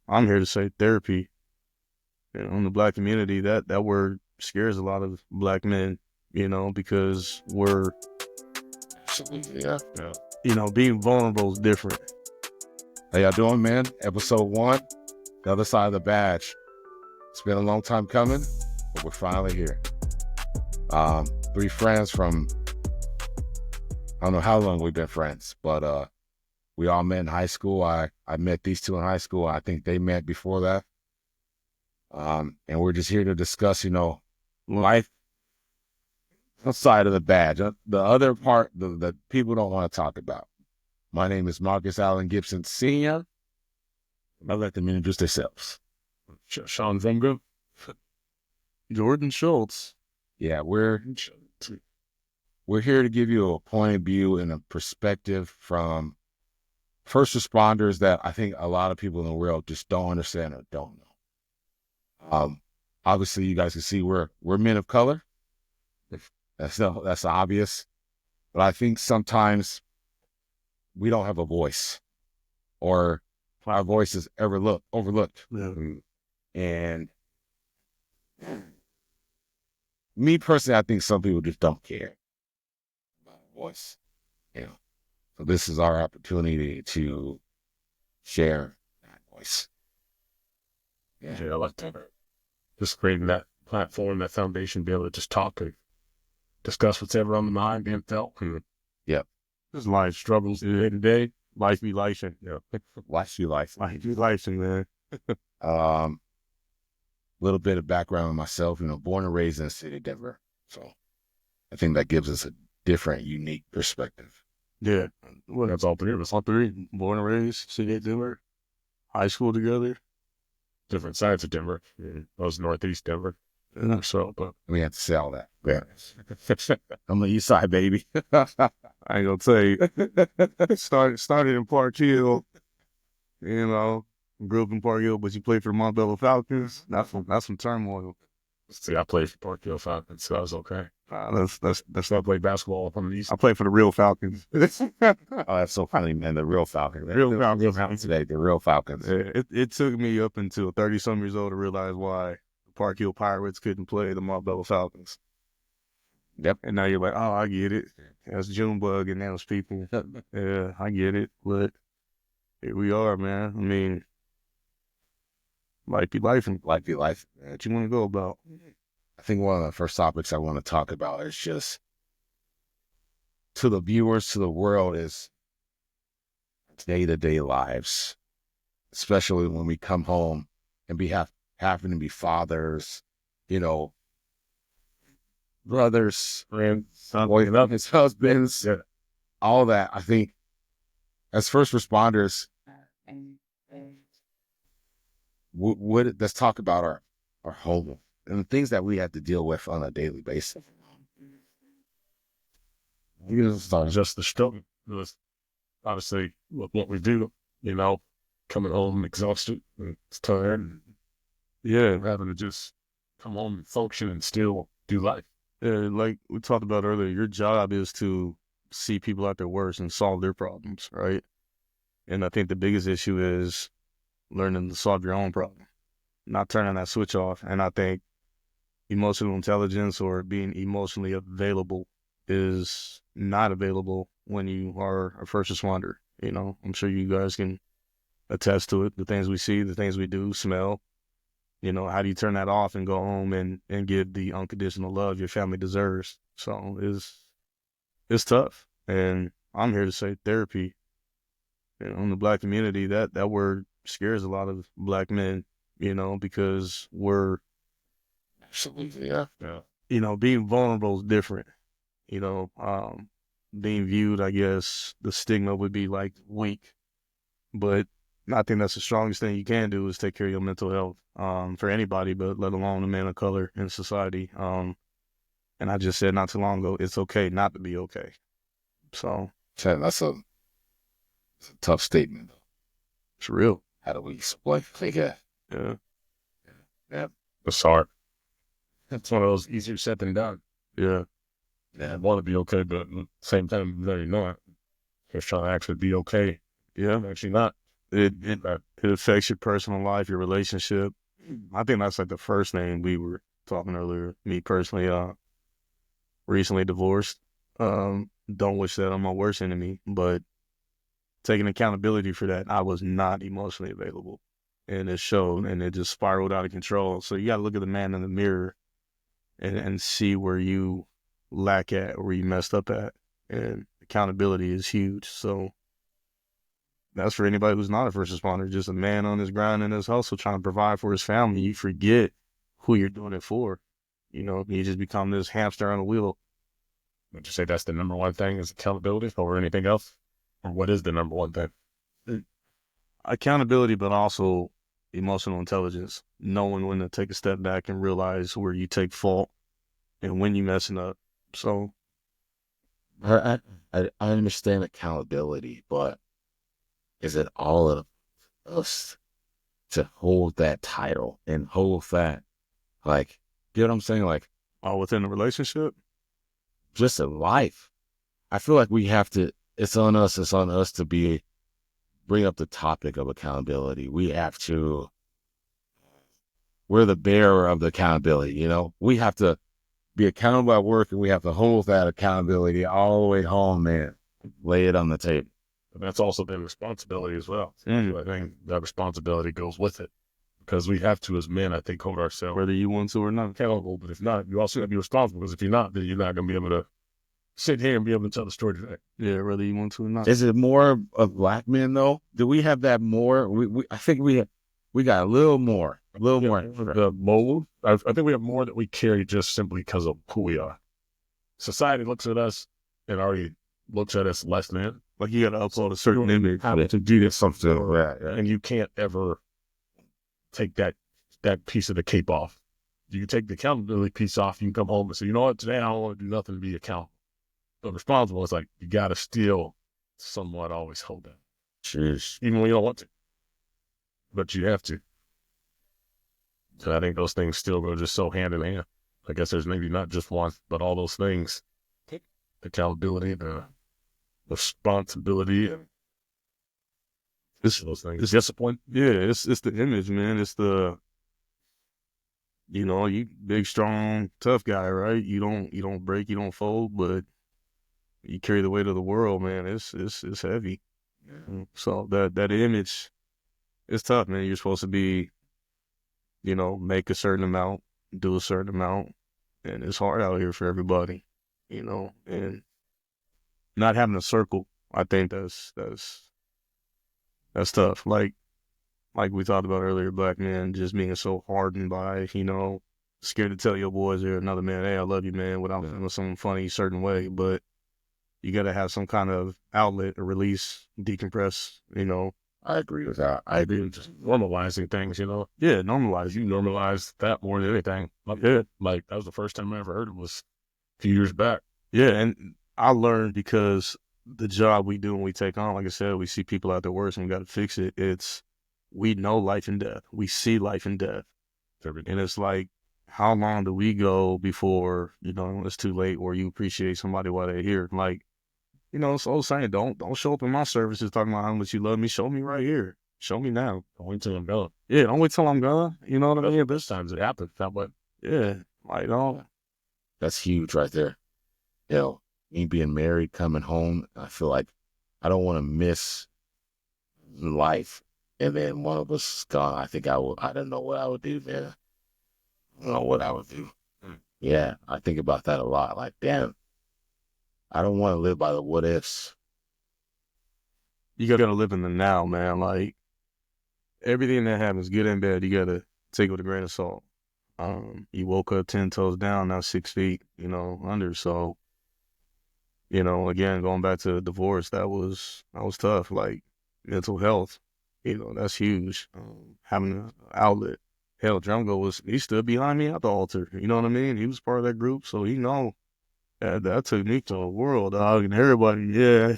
I'm here to say therapy. In the black community, that word scares a lot of black men, because we're, Absolutely, yeah. Yeah. being vulnerable is different. How y'all doing, man? Episode 1, the other side of the badge. It's been a long time coming, but we're finally here. 3 friends from, I don't know how long we've been friends, but we all met in high school. I met these 2 in high school. I think they met before that. And we're just here to discuss, life outside of the badge, the other part that people don't want to talk about. My name is Marcus Allen Gibson Sr. I'll let them introduce themselves. Sean Vengo. Jordan Schultz. Yeah, we're here to give you a point of view and a perspective from first responders that I think a lot of people in the world just don't understand or don't know. Obviously, you guys can see we're men of color. That's obvious. But I think sometimes we don't have a voice, or our voice is overlooked. Yeah. And me personally, I think some people just don't care about our voice. So this is our opportunity to share that voice. Yeah, I like that. Just creating that platform, that foundation, be able to just talk and discuss what's ever on the mind, being felt. Yep. Just life struggles day to day. Life be lifing. Yeah. Life be life. Life be lifing, man. Little bit of background on myself, born and raised in the city of Denver. So I think that gives us a different, unique perspective. Yeah. Well, That's all 3 of us. all 3. Born and raised, city of Denver. High school together. Different sides of Denver. Yeah. I was northeast Denver. Yeah. So, but We have to say all that. Yeah. I'm the east side, baby. I ain't gonna tell you. started in Park Hill, grew up in Park Hill, but you played for the Montbello Falcons. That's some turmoil. see, I played for Park Hill Falcons, so I was okay. That's So I played basketball on the east. I played for the real Falcons. Oh, that's so funny, man. The real Falcons. Real Falcons. Today, the real Falcons. It took me up until 30-some years old to realize why the Park Hill Pirates couldn't play the Montbello Falcons. Yep. And now you're like, oh, I get it. That's Junebug and those people. Yeah, I get it. But here we are, man. I mean, life be life. Life be life. What you want to go about? I think one of the first topics I want to talk about is just to the viewers, to the world, is day-to-day lives, especially when we come home and having to be fathers, brothers, friends, his husbands, all that. I think as first responders, let's talk about our home and the things that we have to deal with on a daily basis. Just the struggle. Obviously, what we do, coming home exhausted, and it's tired. Yeah. Having to just come home and function and still do life. Yeah, like we talked about earlier, your job is to see people at their worst and solve their problems, right? And I think the biggest issue is learning to solve your own problem, not turning that switch off. And I think emotional intelligence or being emotionally available is not available when you are a first responder. I'm sure you guys can attest to it. The things we see, the things we do, smell. How do you turn that off and go home and give the unconditional love your family deserves? So it's tough. And I'm here to say therapy. In the black community, that word scares a lot of black men, because we're, Absolutely, yeah. Being vulnerable is different. Being viewed, I guess the stigma would be like weak, but I think that's the strongest thing you can do is take care of your mental health, for anybody, but let alone a man of color in society. And I just said not too long ago, it's okay not to be okay. So that's a tough statement. It's real. How do we explain? Yeah. It's hard. It's one of those easier said than done. Yeah. I want to be okay, but at the same time, no, you're not. Just trying to actually be okay. Yeah. I'm actually not. It affects your personal life, your relationship. I think that's like the first thing we were talking earlier. Me personally, recently divorced. Don't wish that on my worst enemy, but taking accountability for that, I was not emotionally available. And it showed and it just spiraled out of control. So you got to look at the man in the mirror and see where you lack at, where you messed up at. And accountability is huge. So that's for anybody who's not a first responder, just a man on his grind and his hustle trying to provide for his family. You forget who you're doing it for. You just become this hamster on a wheel. Would you say that's the number one thing is accountability over anything else? Or what is the number one thing? Accountability, but also emotional intelligence, knowing when to take a step back and realize where you take fault and when you messing up. So I understand accountability, but is it all of us to hold that title and hold that, like, you know what I'm saying? Like, within a relationship, just in life, I feel like we have to, it's on us to bring up the topic of accountability. We're the bearer of the accountability, We have to be accountable at work and we have to hold that accountability all the way home, man. Lay it on the table. And that's also been responsibility as well. Mm. I think that responsibility goes with it because we have to, as men, I think, hold ourselves whether you want to or not. accountable. But if not, you also got to be responsible because if you're not, then you're not going to be able to sit here and be able to tell the story today. Yeah, whether you want to or not. Is it more of black men though? Do we have that more? I think we got a little more. The mold. I think we have more that we carry just simply because of who we are. Society looks at us and already looks at us less than. Like you got to upload a certain image To do this something, and you can't ever take that piece of the cape off. You can take the accountability piece off. You can come home and say, you know what, today I don't want to do nothing to be accountable. But responsible is like you got to still somewhat always hold that. Jeez. Even when you don't want to. But you have to. So I think those things still go just so hand in hand. I guess there's maybe not just one, but all those things. Accountability, the responsibility, and those things. It's discipline. Yeah, it's the image, man. It's the you big, strong, tough guy, right? You don't break, you don't fold, but you carry the weight of the world, man. It's heavy. Yeah. So that image is tough, man. You're supposed to be, make a certain amount, do a certain amount, and it's hard out here for everybody, and not having a circle. I think that's tough. Like we talked about earlier, black men just being so hardened by, scared to tell your boys or another man, hey, I love you, man, without feeling some funny certain way. But you got to have some kind of outlet or release, decompress, I agree with that. I agree with just normalizing things, Yeah, normalize. You normalize that more than anything. Like that was the first time I ever heard it was a few years back. Yeah, and I learned because the job we do when we take on, like I said, we see people out there worse and we got to fix it. We know life and death. We see life and death. And it's like, how long do we go before, it's too late or you appreciate somebody while they're here? Like, it's old saying, don't show up in my services talking about how much you love me. Show me right here. Show me now. Don't wait till I'm gone. Yeah, don't wait till I'm gone. You know what I mean? This times it happens. That way. Yeah, like, that's huge right there. Me being married, coming home, I feel like I don't want to miss life. And then one of us is gone. I think I don't know what I would do, man. I don't know what I would do. Yeah, I think about that a lot. Like, damn, I don't want to live by the what ifs. You got to live in the now, man. Like, everything that happens, good and bad, you got to take it with a grain of salt. You woke up 10 toes down, now 6 feet, under. So, again, going back to divorce, that was tough. Like, mental health, that's huge. Having an outlet. Hell, Drumgo he stood behind me at the altar. You know what I mean? He was part of that group, so that took me to a world, dog. And everybody, yeah,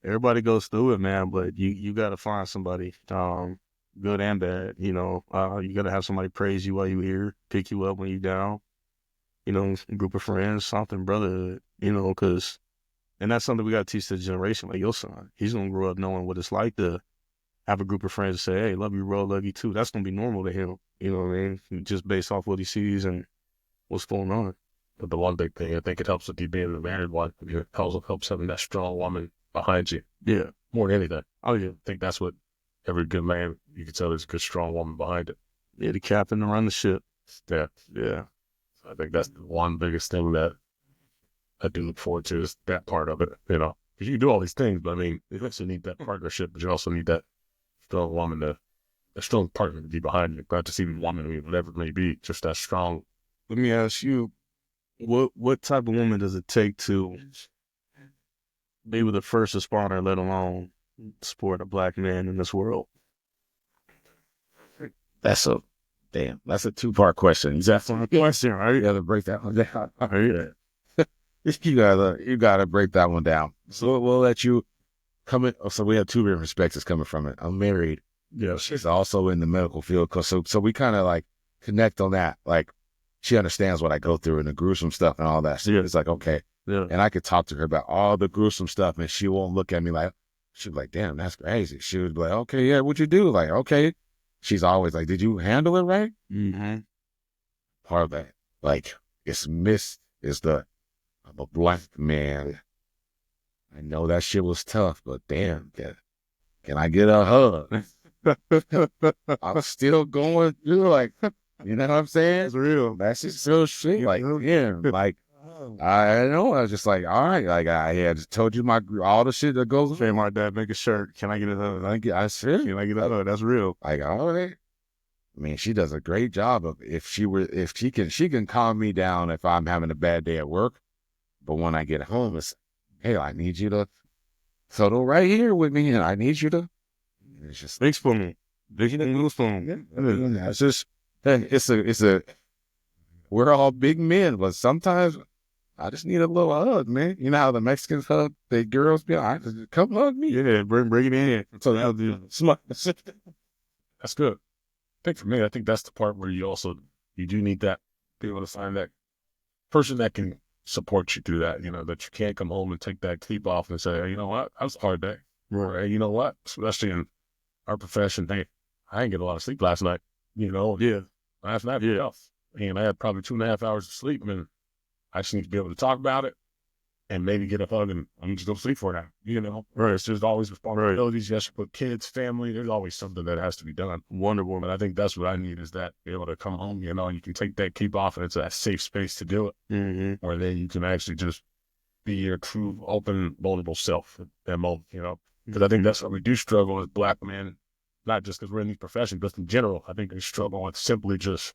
everybody goes through it, man. But you got to find somebody, good and bad. You got to have somebody praise you while you're here, pick you up when you're down. A group of friends, something, brotherhood. Because, and that's something we got to teach the generation. Like your son, he's gonna grow up knowing what it's like to have a group of friends say, hey, love you, bro, love you too. That's going to be normal to him. You know what I mean? Just based off what he sees and what's going on. But the one big thing, I think it helps with you being a married one. It helps having that strong woman behind you. Yeah. More than anything. Oh, yeah. I think that's what every good man, you can tell there's a good, strong woman behind it. Yeah, the captain to run the ship. Yeah. Yeah. I think that's the one biggest thing that I do look forward to is that part of it, you know. Because you can do all these things, but I mean, you also need that partnership, but you also need that strong woman a strong partner to be behind you. Not just even woman, I mean, whatever it may be, just that strong. Let me ask you, what type of woman does it take to be with the first responder, let alone support a black man in this world? That's a two-part question. Exactly. Question, right? You gotta break that one down. Right. You gotta break that one down. So we'll let you come in. So we have two different perspectives coming from it. I'm married. Yeah. She's also in the medical field. So we kind of like connect on that. Like she understands what I go through and the gruesome stuff and all that. So it's like, okay. Yeah. And I could talk to her about all the gruesome stuff and she won't look at me like, she'd be like, damn, that's crazy. She would be like, okay, yeah, what'd you do? Like, okay. She's always like, did you handle it right? Mm-hmm. Part of that, like, it's missed is I'm a black man. I know that shit was tough, but damn, can I get a hug? I'm still going through, like, you know what I'm saying? It's real. That's just real shit. Like, yeah, like, I know. I was just like, all right, like, I had told you all the shit that goes Hey, my dad, make a shirt. Can I get a hug? I said, Can I get a hug? That's real. like, all right. I mean, she does a great job of she can calm me down if I'm having a bad day at work. But when I get home, it's, hey, I need you to settle right here with me, and I need you to. It's just big spoon, big little spoon. It's just it's a. We're all big men, but sometimes I just need a little hug, man. You know how the Mexicans hug the girls? Be like, come hug me. Yeah, bring it in. So that'll do. That's good. I think for me, I think that's the part where you do need that, be able to find that person that can support you through that, you know, that you can't come home and take that cape off and say, hey, you know what, that was a hard day. Right. Or, hey, you know what, especially in our profession, hey, I didn't get a lot of sleep last night, you know. Yeah. Last night, yeah. And I had probably 2.5 hours of sleep, and I just need to be able to talk about it and maybe get a hug, and I'm just going to sleep for now, you know. Right. It's just always responsibilities. You have to put kids, family, there's always something that has to be done. Wonderful. But I think that's what I need is that, be able to come home, you know, and you can take that cape off and it's a safe space to do it. Mm-hmm. Or then you can actually just be your true, open, vulnerable self at that moment, you know. Because I think that's what we do struggle as black men, not just because we're in these professions, but in general. I think we struggle with simply just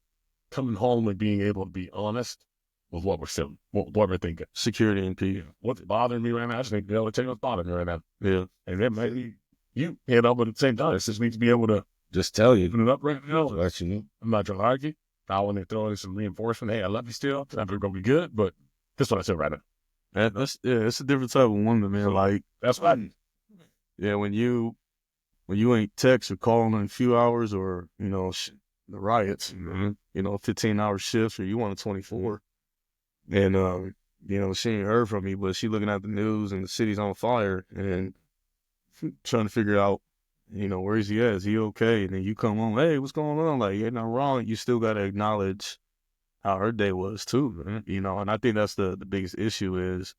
coming home and being able to be honest with what we're feeling, what we're thinking. Security and peace. What's bothering me right now? I just need to be able to tell you what's bothering me right now. Yeah. And it might be you know, but at the same time, it just needs to be able to just tell you. Open it up right now. Let you know. I'm not trying to argue. I want to throw in some reinforcement. Hey, I love you still. It's never going to be good, but this is what I said right now. It's a different type of woman, man. So, like, that's fine. Yeah, when you ain't text or calling in a few hours or, you know, the riots, you know, 15-hour shifts or you want a 24. And, you know, she ain't heard from me, but she looking at the news and the city's on fire and trying to figure out, you know, where is he at? Is he okay? And then you come home, hey, what's going on? Like, you're not wrong. You still got to acknowledge how her day was too, man. You know, and I think that's the biggest issue is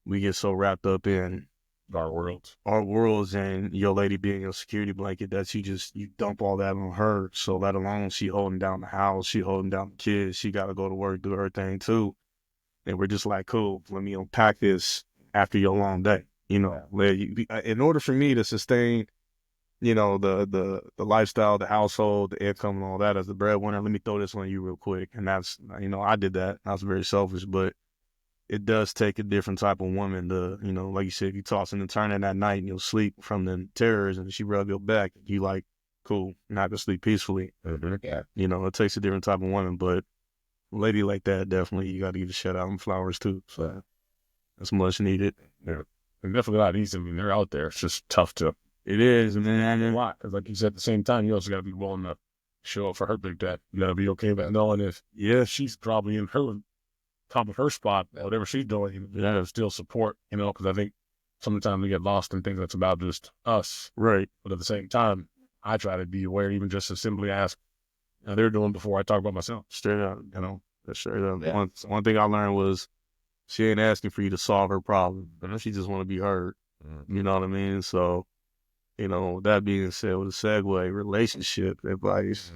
we get so wrapped up in our worlds and your lady being your security blanket that you dump all that on her. So let alone she holding down the house, she holding down the kids, she got to go to work, do her thing too. And we're just like, cool, let me unpack this after your long day. You know, in order for me to sustain, you know, the lifestyle, the household, the income and all that as the breadwinner, let me throw this on you real quick. And that's, you know, I did that. I was very selfish, but it does take a different type of woman to, you know, like you said, you tossing and turning that night and you'll sleep from the terrors and she rub your back. You like, cool, not to sleep peacefully. Yeah. You know, it takes a different type of woman, but a lady like that, definitely, you got to give a shout out and flowers too. So that's much needed. Yeah. And definitely not easy. I mean, they're out there. It's just tough to. It is, man. A lot. Because like you said, at the same time, you also got to be willing to show up for her big dad. You got to be okay with knowing if, she's probably in her top of her spot, whatever she's doing, you got to still support, you know, because I think sometimes we get lost in things that's about just us. Right. But at the same time, I try to be aware, even just to simply ask how they're doing before I talk about myself. Straight up, that's straight up. Yeah. One thing I learned was she ain't asking for you to solve her problem, but she just want to be heard. You know what I mean? So, with that being said, with a segue, relationship advice,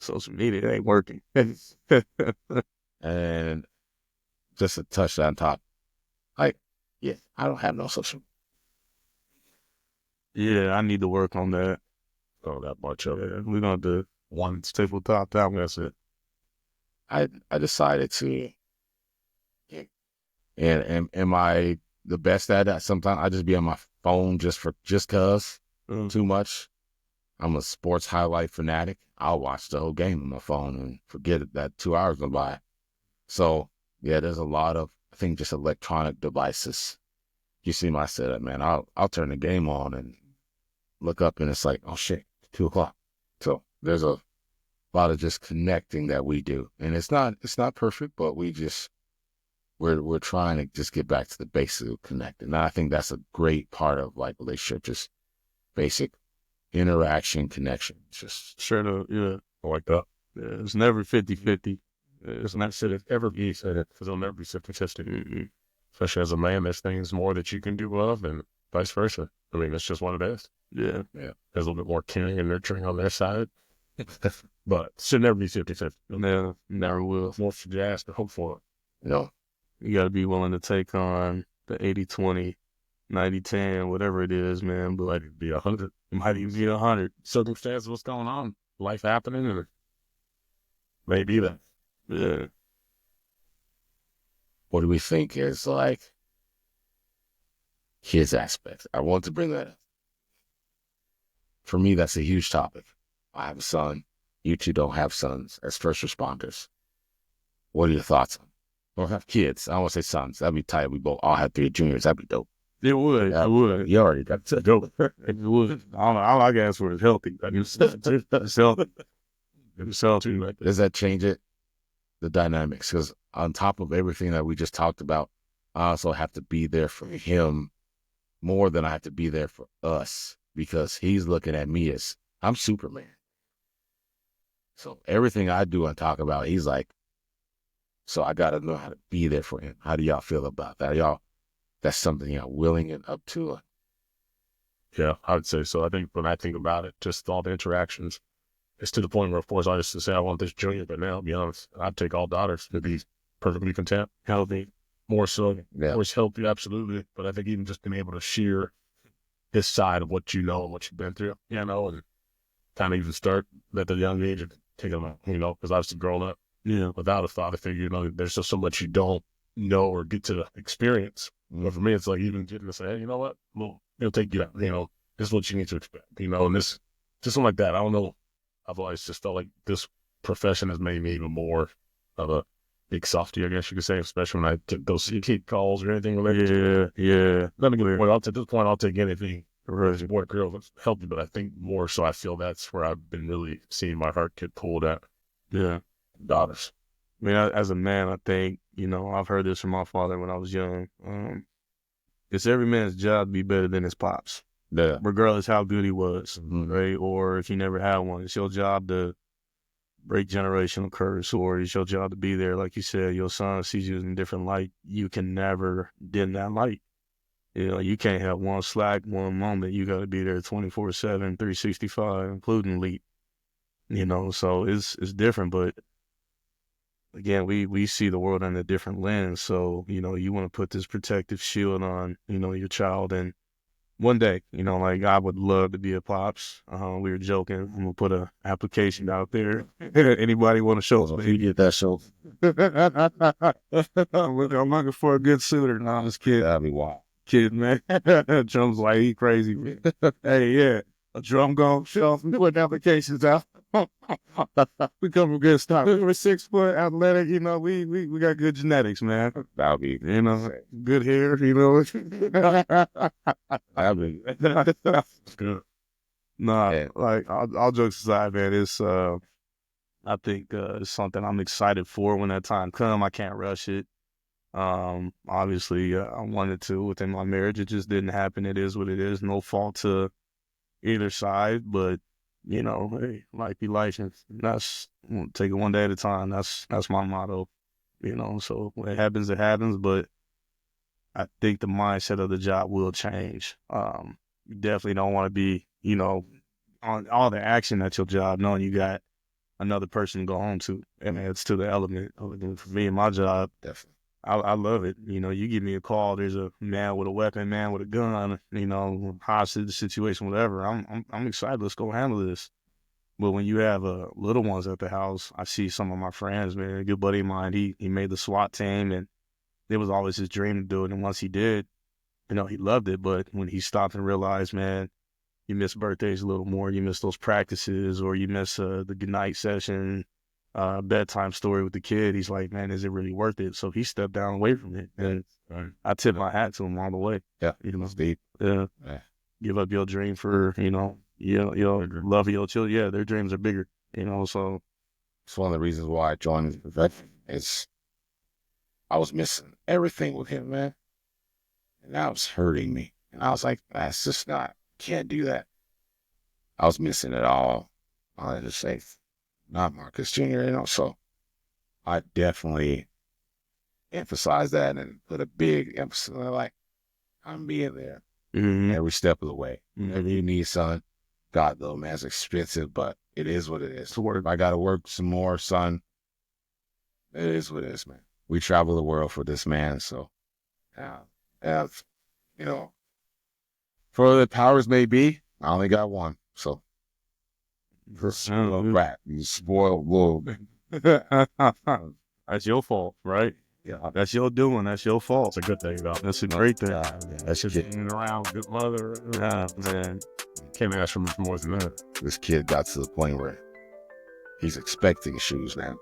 social media ain't working. And just to touch on top, like, yeah, I don't have no social. Yeah, I need to work on that. Oh, that much of it. Yeah, we're gonna do one tabletop that. That's it. I decided to, and am I the best at that? Sometimes I just be on my phone just cause too much. I'm a sports highlight fanatic. I'll watch the whole game on my phone and forget that 2 hours went by. So yeah, there's a lot of, I think, just electronic devices. You see my setup, man. I'll turn the game on and look up and it's like, oh shit, 2 o'clock. So there's a lot of just connecting that we do. And it's not perfect, but we're trying to just get back to the basics of connecting. And I think that's a great part of like relationship, just basic interaction, connection. Just Straight up, yeah. I like that. Yeah, it's never 50-50. It's not said it ever be said it, because it'll never be 50-50. Especially as a man, there's things more that you can do well, and vice versa. I mean, it's just what it is. Yeah. There's a little bit more caring and nurturing on their side. But it should never be 50-50. Yeah, never will. More should you ask to hope for it. You got to be willing to take on the 80-20, 90-10, whatever it is, man. But Might even be 100. It might even be 100. Circumstances, what's going on? Life happening, and maybe that. Yeah. What do we think is like his aspect? I want to bring that up. For me, that's a huge topic. I have a son. You two don't have sons as first responders. What are your thoughts on it? Don't have kids. I don't want to say sons. That'd be tight. We both all have 3 juniors. That'd be dope. It would. Yeah, it would. You already got to dope. It would. All I got for is healthy. It's healthy. It's healthy. Does that change it? The dynamics? Because on top of everything that we just talked about, I also have to be there for him more than I have to be there for us, because he's looking at me as I'm Superman. So everything I do and talk about, he's like, so I got to know how to be there for him. How do y'all feel about that? Y'all, that's something y'all willing and up to? Yeah, I would say so. I think when I think about it, just all the interactions, it's to the point where, of course, I used to say I want this junior, but now, to be honest, I'd take all daughters to be perfectly content, healthy, more so. Of course, healthy, absolutely. But I think even just being able to share his side of what you know and what you've been through, and kind of even start at the young age of taking them, because I was growing up without a father figure, there's just so much you don't know or get to experience. But for me, it's like even getting to say, hey, you know what? Well, it'll take you out, this is what you need to expect, and this, just something like that. I don't know. I've always just felt like this profession has made me even more of a big softy, I guess you could say, especially when I took those kid calls or anything related. Yeah. Let me get the point. At this point, I'll take anything. Boy, girl, it's healthy, but I think more so I feel that's where I've been really seeing my heart get pulled at. Yeah. Daughters. I mean, as a man, I think, I've heard this from my father when I was young. It's every man's job to be better than his pops. Yeah. Regardless how good he was, right? Or if he never had one, it's your job to break generational curse, or it's your job to be there. Like you said, your son sees you in a different light. You can never dim that light. You can't have one slack, one moment. You got to be there 24/7, 365, including leap. So it's different, but again, we see the world in a different lens. So, you want to put this protective shield on, your child. And one day, like I would love to be a pops. We were joking. I'm going to put an application out there. Anybody want to show us? You get that show. I'm looking for a good suitor. No, I'm just kidding. That'd be wild. Kid, man. Drum's like, he crazy, man. Hey, yeah. A drum gonna show up and putting applications out. We come from good stuff. We're 6 foot athletic, we got good genetics, man. That'll be good hair, That'll be good. Nah, yeah. Like all jokes aside, man, it's I think it's something I'm excited for when that time comes. I can't rush it. Obviously I wanted to within my marriage. It just didn't happen. It is what it is. No fault to either side, but hey, life be life, and that's take it one day at a time. That's my motto, So when it happens, it happens. But I think the mindset of the job will change. You definitely don't want to be, on all the action at your job, knowing you got another person to go home to, and it's to the element. For me and my job, Definitely. I love it. You give me a call, there's a man with a weapon, man with a gun, hostage situation, whatever. I'm excited. Let's go handle this. But when you have little ones at the house, I see some of my friends, man. A good buddy of mine, he made the SWAT team, and it was always his dream to do it. And once he did, he loved it. But when he stopped and realized, man, you miss birthdays a little more, you miss those practices, or you miss the goodnight session, bedtime story with the kid, he's like, man, is it really worth it? So he stepped down away from it. And I tip my hat to him all the way. Yeah. It's deep. Yeah. Give up your dream for, love of your children. Yeah, their dreams are bigger, so. It's one of the reasons why I joined the veteran. I was missing everything with him, man. And that was hurting me. And I was like, that's just can't do that. I was missing it all. I had to say, not Marcus Jr., so I definitely emphasize that and put a big emphasis on like, I'm being there every step of the way. Whatever you need, son. God, though, man, it's expensive, but it is what it is. If I got to work some more, son, it is what it is, man. We travel the world for this man, so for the powers may be, I only got one, so rat, you spoiled little. That's your fault, right? Yeah, that's your doing. That's your fault. That's a good thing, though. That's a great thing. That's just being around, good mother. Yeah, man. Can't ask for much more than that. This kid got to the point where he's expecting shoes now.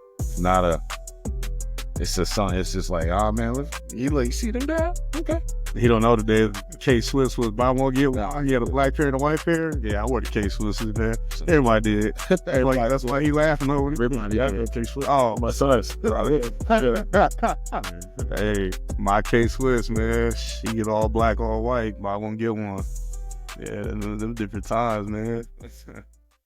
It's just something. It's just like, oh man, look, you see them there? Okay. He don't know that the K-Swiss was buy one get one. He had a black pair and a white pair. Yeah, I wore the K-Swisses, man. Everybody did. Everybody, that's why he laughing over it. Everybody did. K-Swiss. Oh, My sons. Hey, my K-Swiss, man. She get all black, all white. Buy one get one. Yeah, them different times, man.